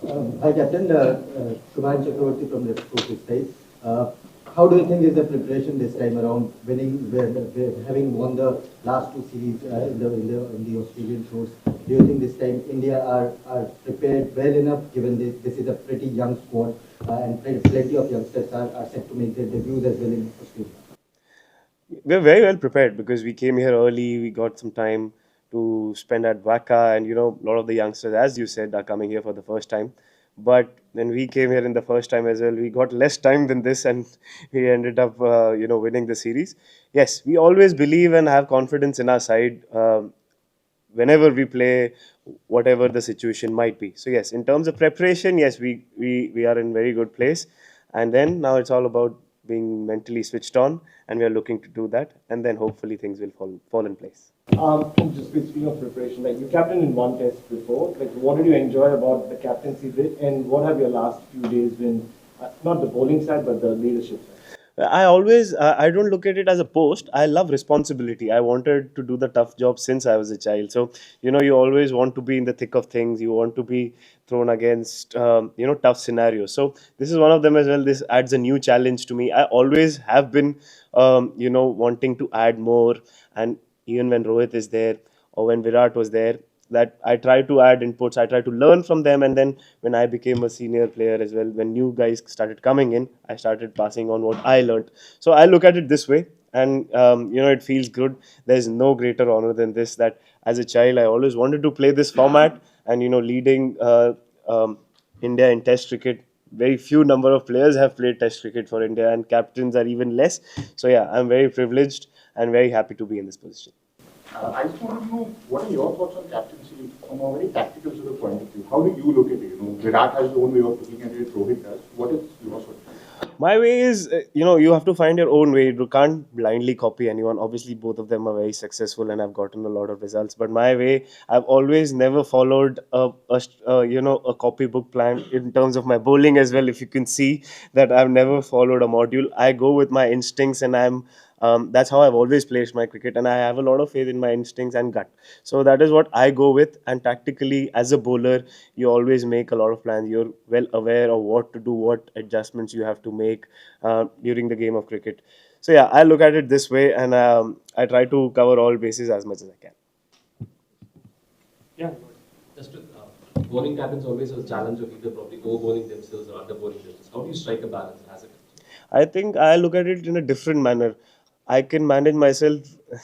Hi, Captain. Kuman Chakravarti from the Trophy side. How do you think is the preparation this time around, having won the last two series in the Australian tours? Do you think this time India are prepared well enough, given this is a pretty young squad and plenty of youngsters are set to make their debuts as well in Australia? We're very well prepared because we came here early. We got some time to spend at Waka, and a lot of the youngsters, as you said, are coming here for the first time. But when we came here in the first time as well, we got less time than this, and we ended up, winning the series. Yes, we always believe and have confidence in our side. Whenever we play, whatever the situation might be. So yes, in terms of preparation, yes, we are in very good place, and then now it's all about being mentally switched on, and we are looking to do that, and then hopefully things will fall in place. Just speaking of preparation, like you captained in one test before, like what did you enjoy about the captaincy bit, and what have your last few days been? Not the bowling side, but the leadership side. I don't look at it as a post. I love responsibility. I wanted to do the tough job since I was a child. So you always want to be in the thick of things. You want to be thrown against tough scenarios. So this is one of them as well. This adds a new challenge to me. I always have been wanting to add more, and even when Rohit is there or when Virat was there, that I try to add inputs. I try to learn from them, and then when I became a senior player as well, when new guys started coming in, I started passing on what I learned. So I look at it this way, and it feels good. There's no greater honor than this. That as a child, I always wanted to play this format, and leading India in Test cricket. Very few number of players have played Test cricket for India, and captains are even less. So yeah, I'm very privileged and very happy to be in this position. I just want to know what are your thoughts on captaincy from a very tactical sort of point of view? How do you look at it? Virat has his own way of looking at it, Rohit does. What is your sort of view? My way is, you have to find your own way. You can't blindly copy anyone. Obviously, both of them are very successful and have gotten a lot of results. But my way, I've always never followed a copybook plan in terms of my bowling as well. If you can see that I've never followed a module, I go with my instincts, and that's how I've always played my cricket, and I have a lot of faith in my instincts and gut. So that is what I go with. And tactically, as a bowler, you always make a lot of plans. You're well aware of what to do, what adjustments you have to make during the game of cricket. So yeah, I look at it this way, and I try to cover all bases as much as I can. Yeah. Jasprit, bowling captains always have a challenge of either probably over bowling themselves or under bowling themselves. How do you strike a balance as a captain? I think I look at it in a different manner. I can manage myself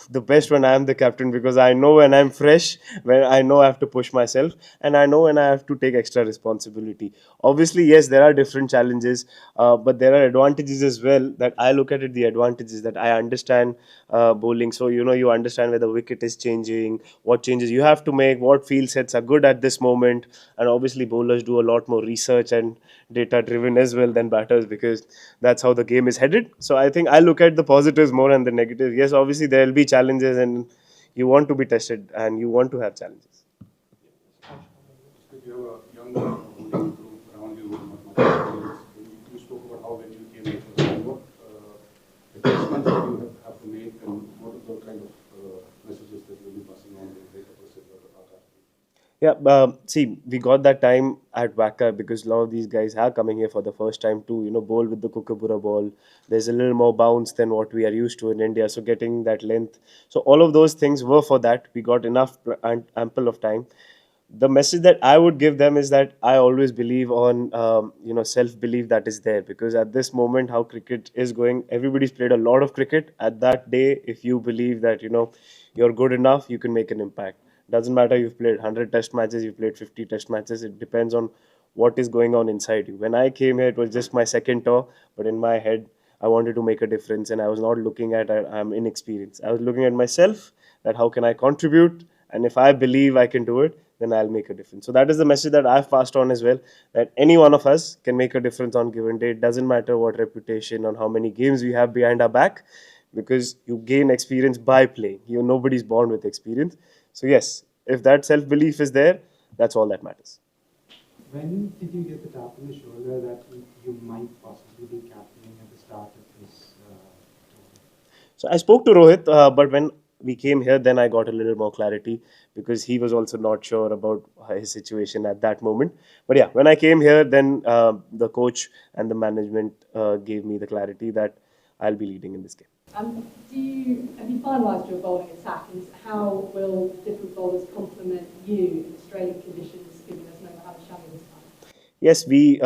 the best when I am the captain, because I know when I'm fresh, when I know I have to push myself, and I know when I have to take extra responsibility. Obviously, yes, there are different challenges, but there are advantages as well. That I look at it, the advantages that I understand bowling. So you understand where the wicket is changing, what changes you have to make, what field sets are good at this moment, and obviously bowlers do a lot more research and data driven as well than batters, because that's how the game is headed. So I think I look at the positives more than the negatives. Yes, obviously there will be challenges, and you want to be tested and you want to have challenges. If you have a young bowling group around you, not much experience, you spoke about how when you came into and what adjustments that you have to make, and what are the kind of messages that you'll be passing on to the greater person or the Yeah, see, we got that time at Waka because a lot of these guys are coming here for the first time to, bowl with the Kookaburra ball. There's a little more bounce than what we are used to in India, so getting that length. So all of those things were for that. We got enough and ample of time. The message that I would give them is that I always believe on self belief that is there, because at this moment how cricket is going, everybody's played a lot of cricket. At that day, if you believe that you're good enough, you can make an impact. Doesn't matter you've played 100 test matches, you've played 50 test matches. It depends on what is going on inside you. When I came here, it was just my second tour, but in my head, I wanted to make a difference, and I was not looking at I'm inexperienced. I was looking at myself, that how can I contribute, and if I believe I can do it, then I'll make a difference. So that is the message that I've passed on as well. That any one of us can make a difference on given day. It doesn't matter what reputation or how many games we have behind our back, because you gain experience by playing. Nobody's born with experience. So yes, if that self belief is there, that's all that matters. When did you get the tap on the shoulder that you might possibly be captaining at the start of this? So I spoke to Rohit, but when we came here, then I got a little more clarity because he was also not sure about his situation at that moment. But yeah, when I came here, then the coach and the management gave me the clarity that I'll be leading in this game. Have you finalised your bowling attack, and how will different bowlers complement you in Australian conditions, given there's no Mohammad Shami this time? Yes, we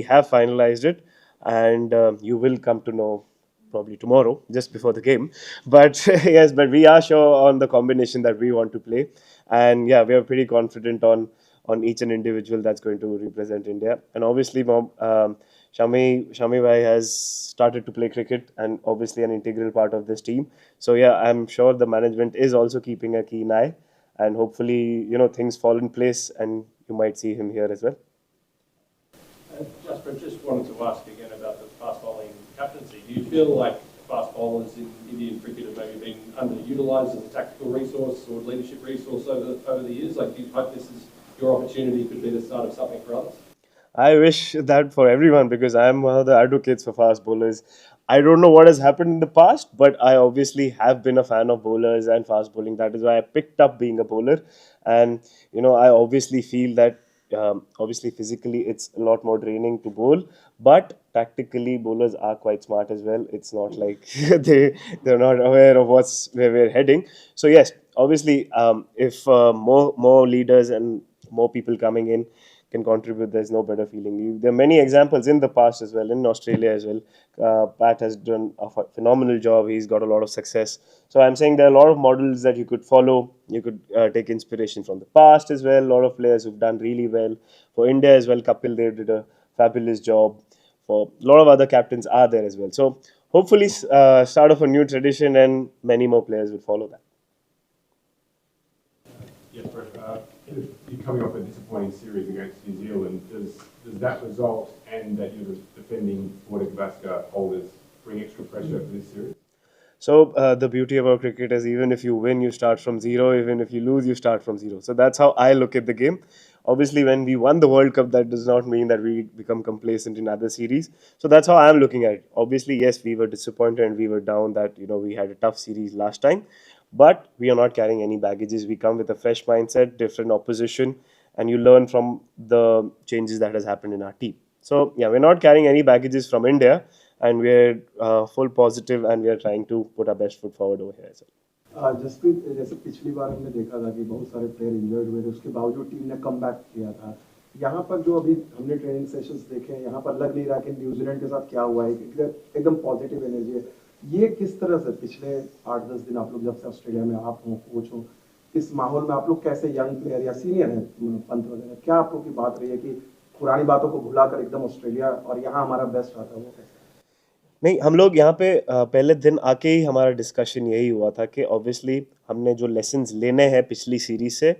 have finalized it, and you will come to know probably tomorrow, just before the game. But yes, but we are sure on the combination that we want to play, and yeah, we are pretty confident on each and individual that's going to represent India. And obviously, Shami bhai has started to play cricket, and obviously an integral part of this team. So yeah, I'm sure the management is also keeping a keen eye, and hopefully, things fall in place, and you might see him here as well. Jasprit, just wanted to ask again about the fast bowling captaincy. Do you feel like fast bowlers in Indian cricket have maybe been underutilised as a tactical resource or leadership resource over the years? Like, do you hope this is your opportunity, could be the start of something for others? I wish that for everyone because I'm one of the advocates for fast bowlers. I don't know what has happened in the past, but I obviously have been a fan of bowlers and fast bowling. That is why I picked up being a bowler. And, I obviously feel that obviously physically it's a lot more draining to bowl, but tactically bowlers are quite smart as well. It's not like they're not aware of where we're heading. So yes, obviously if more leaders and more people coming in can contribute, there's no better feeling. There are many examples in the past as well, in Australia as well. Pat has done a phenomenal job. He's got a lot of success. So I'm saying there are a lot of models that you could follow. You could take inspiration from the past as well. A lot of players who've done really well. For India as well, Kapil Dev did a fabulous job. For a lot of other captains are there as well. So hopefully start of a new tradition and many more players will follow that. Yes, Brett. You're coming off a disappointing series against New Zealand. Does that result and that you're defending Border Gavaskar holders bring extra pressure for this series? So the beauty about cricket is even if you win, you start from zero. Even if you lose, you start from zero. So that's how I look at the game. Obviously, when we won the World Cup, that does not mean that we become complacent in other series. So that's how I'm looking at it. Obviously, yes, we were disappointed and we were down that we had a tough series last time, but we are not carrying any baggages. We come with a fresh mindset, different opposition, and you learn from the changes that has happened in our team. So yeah, we're not carrying any baggages from India, and we're full positive, and we are trying to put our best foot forward over here as well. Jasprit, जैसे पिछली बार हमने देखा था कि बहुत सारे player injured हुए थे, उसके बावजूद टीम ने कम बैक किया था. यहाँ पर जो अभी हमने ट्रेनिंग सेशंस देखे हैं, यहाँ पर लग नहीं रहा कि न्यूजीलैंड के साथ क्या हुआ है. एकदम पॉजिटिव एनर्जी है. ये किस तरह से पिछले 8-10 दिन आप लोग जब से ऑस्ट्रेलिया में आप हो, कोच हो, इस माहौल में आप लोग कैसे यंग प्लेयर या सीनियर हैं पंत वगैरह, क्या आप लोग की बात रही है कि पुरानी बातों को भुलाकर एकदम ऑस्ट्रेलिया और यहाँ हमारा बेस्ट आता है, वो कैसे? नहीं, हम लोग यहाँ पे पहले दिन आके ही हमारा डिस्कशन यही हुआ था कि ऑब्वियसली हमने जो लेसन्स लेने हैं पिछली सीरीज से,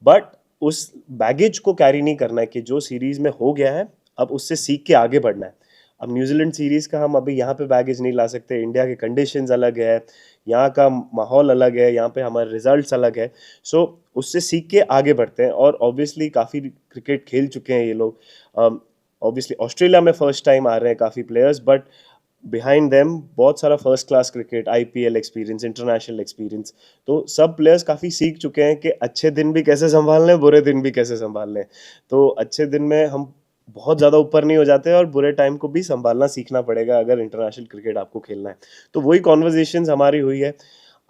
बट उस बैगेज को कैरी नहीं करना है कि जो सीरीज में हो गया है अब उससे सीख के आगे बढ़ना है. अब न्यूजीलैंड सीरीज का हम अभी यहाँ पे बैगेज नहीं ला सकते. इंडिया के कंडीशंस अलग है, यहाँ का माहौल अलग है, यहाँ पे हमारे रिजल्ट्स अलग है. सो उससे सीख के आगे बढ़ते हैं. और ऑब्वियसली काफ़ी क्रिकेट खेल चुके हैं ये लोग. ऑब्वियसली ऑस्ट्रेलिया में फर्स्ट टाइम आ रहे हैं काफ़ी प्लेयर्स, बट बिहाइंड देम बहुत सारा first class cricket, IPL experience, international experience. तो सब प्लेयर्स काफ़ी सीख चुके हैं कि अच्छे दिन भी कैसे संभालने हैं, बुरे दिन भी कैसे संभालने हैं. तो अच्छे दिन में हम बहुत ज़्यादा ऊपर नहीं हो जाते और बुरे टाइम को भी संभालना सीखना पड़ेगा अगर इंटरनेशनल क्रिकेट आपको खेलना है. तो वही कॉन्वर्जेशंस हमारी हुई है.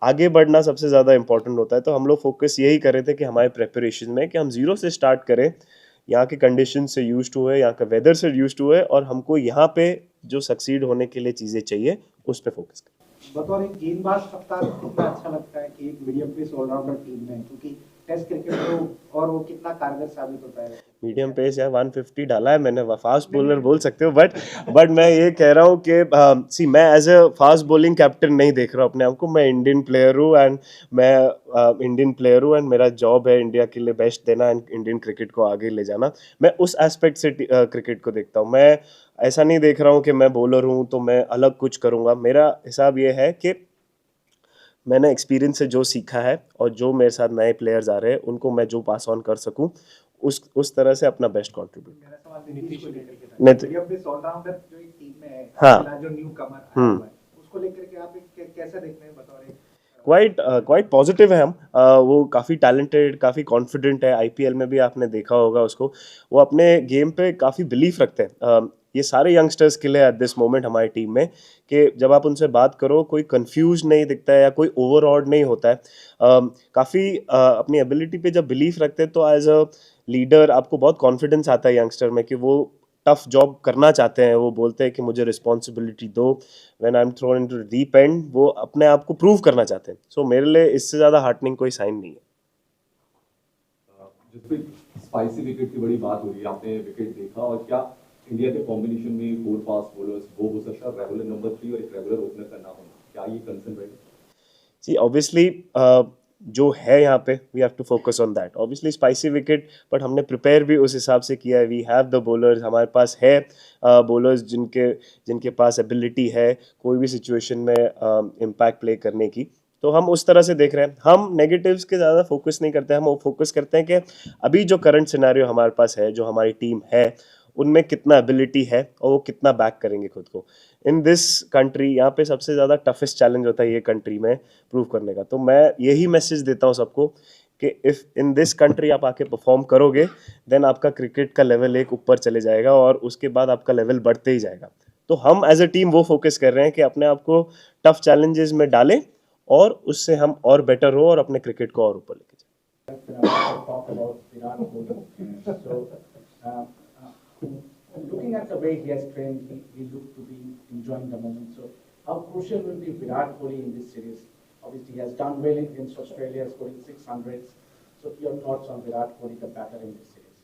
आगे बढ़ना सबसे ज़्यादा इंपॉर्टेंट होता है. तो हम लोग फोकस यही कर रहे थे कि हमारे प्रेपरेशन में कि हम जीरो से स्टार्ट करें, यहाँ के कंडीशन से यूज्ड हुए, यहाँ का वेदर से यूज्ड हुए, और हमको यहाँ पे जो सक्सीड होने के लिए चीज़ें चाहिए उस पर फोकस करें. बतौर एक गेंदबाज कप्तान कितना अच्छा लगता है कि एक मीडियम पेस ऑलराउंडर टीम में, क्योंकि टेस्ट क्रिकेट को और वो कितना कारगर साबित होता है. मीडियम पेस या 150 डाला है मैंने, फास्ट बॉलर बोल सकते हो, बट मैं ये कह रहा हूँ कि मैं as a fast bowling captain नहीं देख रहा हूँ अपने आप को. मैं इंडियन प्लेयर हूँ एंड मेरा जॉब है इंडिया के लिए बेस्ट देना एंड इंडियन क्रिकेट को आगे ले जाना. मैं उस एस्पेक्ट से क्रिकेट को देखता हूँ. मैं ऐसा नहीं देख रहा हूँ कि मैं बॉलर हूँ तो मैं अलग कुछ करूँगा. मेरा हिसाब ये है कि मैंने एक्सपीरियंस से जो सीखा है और जो मेरे साथ नए प्लेयर्स आ रहे हैं उनको मैं जो पास ऑन कर सकूं उस तरह से अपना बेस्ट कंट्रीब्यूट. मेरा सवाल नीतीश को लेकर के था. मीडियम पेस ऑलराउंडर जो एक टीम में है, हाँ, जो न्यू कमर आया हुआ है, उसको लेकर के आप कैसे देखते हैं बतौर एक क्वाइट पॉजिटिव है हम। वो काफ़ी टैलेंटेड, काफ़ी कॉन्फिडेंट है। आईपीएल में भी आपने देखा होगा उसको, वो अपने गेम पे काफ़ी बिलीफ रखते हैं। ये सारे यंगस्टर्स के लिए एट दिस मोमेंट हमारी टीम में, कि जब आप उनसे बात करो कोई कंफ्यूज नहीं दिखता है या कोई ओवरऑड नहीं होता है। काफ़ी अपनी एबिलिटी पे जब बिलीफ रखते हैं तो एज अ लीडर आपको बहुत कॉन्फिडेंस आता है यंगस्टर में, कि वो टफ जॉब करना चाहते हैं। वो बोलते हैं कि मुझे रिस्पॉन्सिबिलिटी दो, when I am throne into the deep and, वो अपने आप को प्रूव करना चाहते हैं। सो मेरे लिए इससे ज़्यादा हार्टनिंग कोई साइन नहीं है। जसप्रीत, स्पाइसी विकेट की बड़ी बात हो रही है, आपने विकेट देखा, और क्या इंडिया के कॉम्बिनेशन में 4 फास्ट बॉलर्स वो हो सकता है रेगुलर नंबर 3 और एक रेगुलर ओपनर का ना होना, क्या ये कंसर्न रहेगा? सी ऑब्वियसली जो है यहाँ पे we have to focus on that. Obviously spicy wicket, but हमने प्रिपेयर भी उस हिसाब से किया है। वी हैव द बॉलर्स, हमारे पास है बॉलर्स जिनके पास एबिलिटी है कोई भी सिचुएशन में इम्पैक्ट प्ले करने की। तो हम उस तरह से देख रहे हैं। हम नेगेटिव्स के ज़्यादा फोकस नहीं करते, हम वो फोकस करते हैं कि अभी जो करंट सिनेरियो हमारे पास है, जो हमारी टीम है, उनमें कितना एबिलिटी है और वो कितना बैक करेंगे खुद को इन दिस कंट्री। यहाँ पे सबसे ज़्यादा टफेस्ट चैलेंज होता है ये कंट्री में प्रूव करने का। तो मैं यही मैसेज देता हूँ सबको कि इफ़ इन दिस कंट्री आप आके परफॉर्म करोगे, देन आपका क्रिकेट का लेवल एक ऊपर चले जाएगा और उसके बाद आपका लेवल बढ़ते ही जाएगा। तो हम एज अ टीम वो फोकस कर रहे हैं कि अपने आप को टफ चैलेंजेस में डालें और उससे हम और बेटर हो और अपने क्रिकेट को और ऊपर लेके Talk about Virat Kohli. So, looking at the way he has trained, he looked to be enjoying the moment. So, how crucial will be Virat Kohli in this series? Obviously, he has done well against Australia, scoring 600s. So, your thoughts on Virat Kohli, the batter in this series?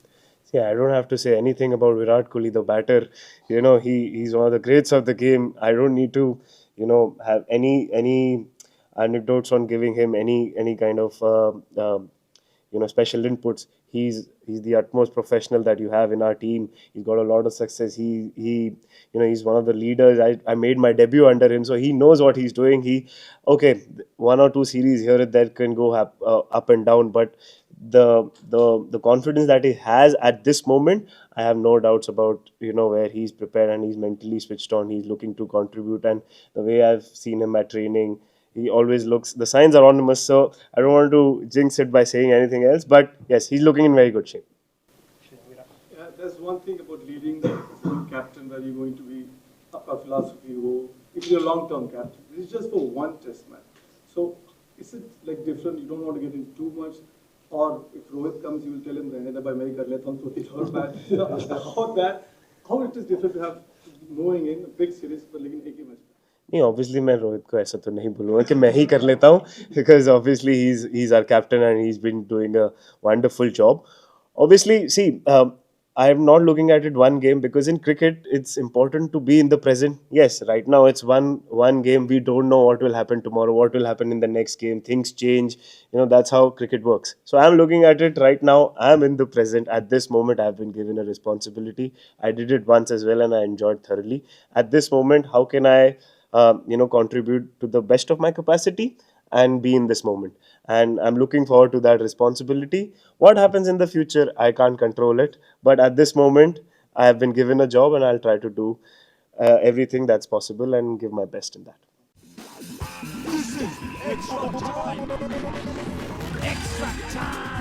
See, I don't have to say anything about Virat Kohli, the batter. You know, he's one of the greats of the game. I don't need to, have any anecdotes on giving him any kind of special inputs. He's the utmost professional that you have in our team. He's got a lot of success. He's one of the leaders. I made my debut under him, so he knows what he's doing. Okay, one or two series here and there can go up and down, but the confidence that he has at this moment, I have no doubts about where he's prepared and he's mentally switched on. He's looking to contribute, and the way I've seen him at training, he always looks, the signs are ominous, so I don't want to jinx it by saying anything else, but yes, he's looking in very good shape. Yeah, there's one thing about leading as a new captain where you're going to be a philosophy, if you're a long-term captain. This is just for one test match. So is it like different? You don't want to get in too much, or if Rohit comes, you will tell him, "Rehne de bhai, main hi kar leta hu, thodi aur match." How it is different to have knowing in a big series, but lekin ek hi match. नहीं, obviously मैं रोहित को ऐसा तो नहीं बोलूँगा कि मैं ही कर लेता हूँ, because obviously he is our captain and he is been doing a wonderful job. Obviously, see, I am not looking at it one game, because in cricket it's important to be in the present. Yes, right now it's one game. We don't know what will happen tomorrow, what will happen in the next game. Things change. That's how cricket works. So I'm looking at it right now. I'm in the present. At this moment, I've been given a responsibility. I did it once as well, and I enjoyed thoroughly. At this moment, how can I contribute to the best of my capacity and be in this moment? And I'm looking forward to that responsibility. What happens in the future, I can't control it, but at this moment I have been given a job and I'll try to do everything that's possible and give my best in that. Extra time. Extra time.